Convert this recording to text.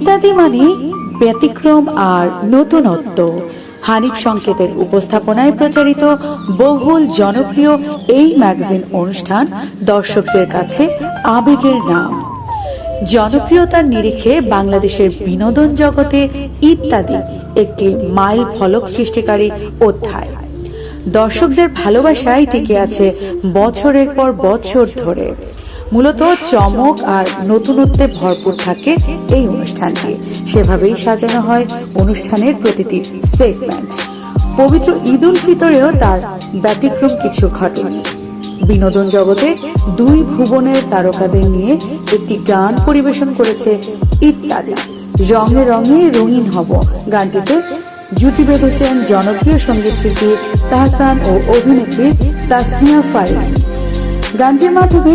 ইত্যাদি মানে ব্যতিক্রম আর নতুনত্ব। হানিফ সংকেতের উপস্থাপনায় প্রচারিত বহুল জনপ্রিয় এই ম্যাগাজিন অনুষ্ঠান দর্শকদের কাছে আবেগের নাম। জনপ্রিয়তার নিরিখে বাংলাদেশের বিনোদন জগতে ইত্যাদি একটি মাইল ফলক সৃষ্টিকারী অধ্যায়। দর্শকদের ভালোবাসায় টিকে আছে বছরের পর বছর ধরে। মূলত চমক আর নতুনত্বে ভরপুর থাকে এই অনুষ্ঠানটি। সেভাবেই সাজানো হয় অনুষ্ঠানের প্রতিটি সেগমেন্ট। পবিত্র ঈদ উল ফিতরেও তার ব্যতিক্রম কিছু ঘটেনি। বিনোদন জগতে দুই ভুবনের তারকাদের নিয়ে একটি গান পরিবেশন করেছে ইত্যাদি। রঙে রঙে রঙিন হব গানটিতে জুটি বেঁধেছেন জনপ্রিয় সঙ্গীত শিল্পী তাহসান ও অভিনেত্রী তাসনিয়া ফারিন। গানটির মাধ্যমে